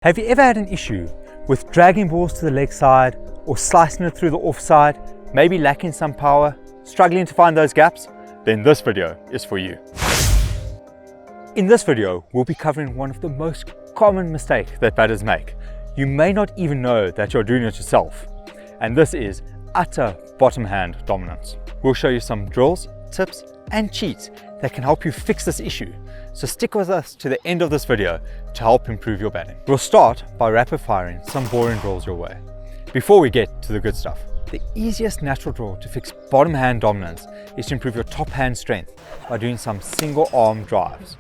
Have you ever had an issue with dragging balls to the leg side or slicing it through the offside, maybe lacking some power, struggling to find those gaps? Then this video is for you. In this video, we'll be covering one of the most common mistakes that batters make. You may not even know that you're doing it yourself, and this is utter bottom hand dominance. We'll show you some drills, tips, and cheats that can help you fix this issue. So stick with us to the end of this video to help improve your batting. We'll start by rapid firing some boring drills your way. Before we get to the good stuff, the easiest natural drill to fix bottom hand dominance is to improve your top hand strength by doing some single arm drives.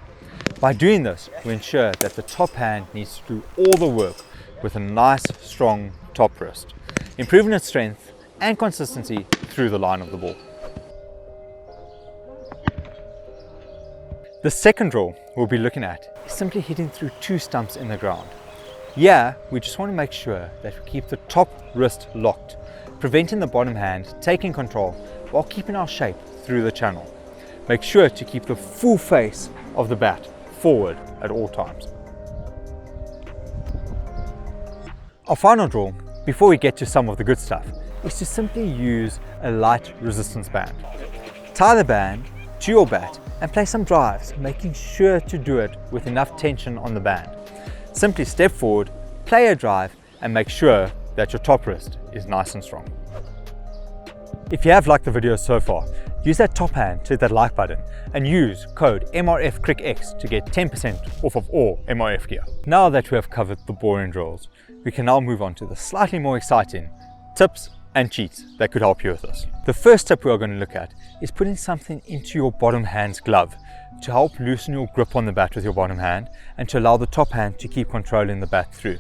By doing this, we ensure that the top hand needs to do all the work with a nice strong top wrist, improving its strength and consistency through the line of the ball. The second drill we'll be looking at is simply hitting through two stumps in the ground. Yeah, we just want to make sure that we keep the top wrist locked, preventing the bottom hand taking control while keeping our shape through the channel. Make sure to keep the full face of the bat forward at all times. Our final drill, before we get to some of the good stuff, is to simply use a light resistance band. Tie the band to your bat and play some drives, making sure to do it with enough tension on the band. Simply step forward, play a drive, and make sure that your top wrist is nice and strong. If you have liked the video so far, use that top hand to hit that like button and use code MRF to get 10% off of all MRF gear. Now that we have covered the boring drills, we can now move on to the slightly more exciting tips and cheats that could help you with this. The first tip we are going to look at is putting something into your bottom hand's glove to help loosen your grip on the bat with your bottom hand and to allow the top hand to keep controlling the bat through.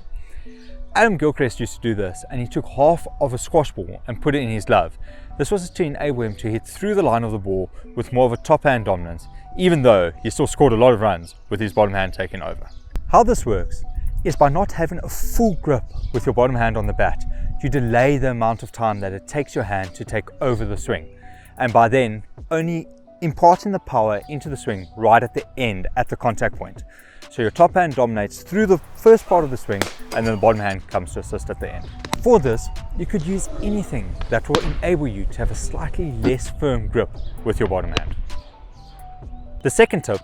Adam Gilchrist used to do this, and he took half of a squash ball and put it in his glove. This was to enable him to hit through the line of the ball with more of a top hand dominance, even though he still scored a lot of runs with his bottom hand taking over. How this works is by not having a full grip with your bottom hand on the bat, you delay the amount of time that it takes your hand to take over the swing, and by then only imparting the power into the swing right at the end at the contact point. So your top hand dominates through the first part of the swing, and then the bottom hand comes to assist at the end. For this, you could use anything that will enable you to have a slightly less firm grip with your bottom hand. The second tip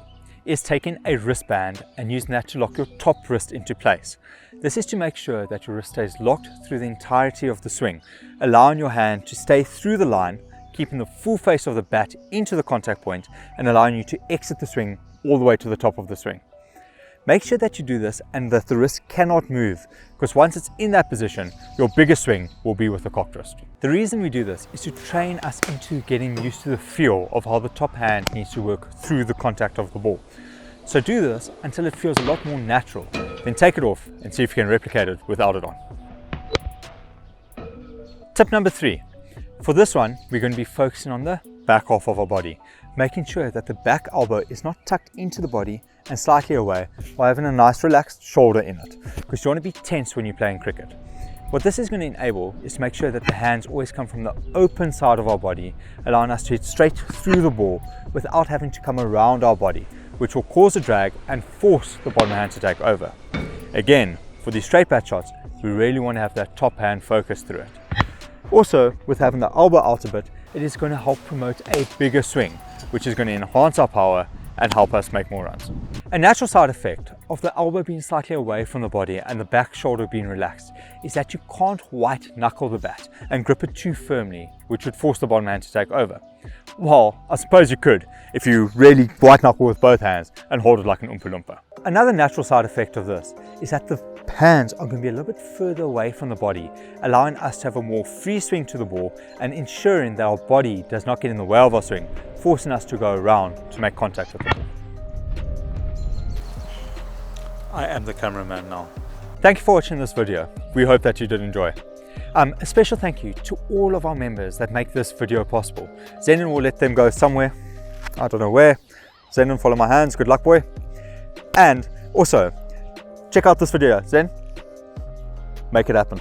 is taking a wristband and using that to lock your top wrist into place. This is to make sure that your wrist stays locked through the entirety of the swing, allowing your hand to stay through the line, keeping the full face of the bat into the contact point and allowing you to exit the swing all the way to the top of the swing. Make sure that you do this and that the wrist cannot move, because once it's in that position, your biggest swing will be with the cocked wrist. The reason we do this is to train us into getting used to the feel of how the top hand needs to work through the contact of the ball. So do this until it feels a lot more natural, then take it off and see if you can replicate it without it on. Tip number 3. For this one, we're going to be focusing on the back half of our body, making sure that the back elbow is not tucked into the body and slightly away while having a nice relaxed shoulder in it, because you want to be tense when you're playing cricket. What this is going to enable is to make sure that the hands always come from the open side of our body, allowing us to hit straight through the ball without having to come around our body, which will cause a drag and force the bottom hand to take over. Again, for these straight bat shots, we really want to have that top hand focus through it. Also, with having the elbow out a bit, it is going to help promote a bigger swing, which is going to enhance our power and help us make more runs. A natural side effect of the elbow being slightly away from the body and the back shoulder being relaxed is that you can't white knuckle the bat and grip it too firmly, which would force the bottom hand to take over. Well, I suppose you could if you really white knuckle with both hands and hold it like an Oompa Loompa. Another natural side effect of this is that the hands are going to be a little bit further away from the body, allowing us to have a more free swing to the ball and ensuring that our body does not get in the way of our swing, forcing us to go around to make contact with the ball. I am the cameraman now. Thank you for watching this video. We hope that you did enjoy. A special thank you to all of our members that make this video possible. Zenon will let them go somewhere, I don't know where. Zenon, follow my hands, good luck boy. And also, check out this video, Zen. Make it happen.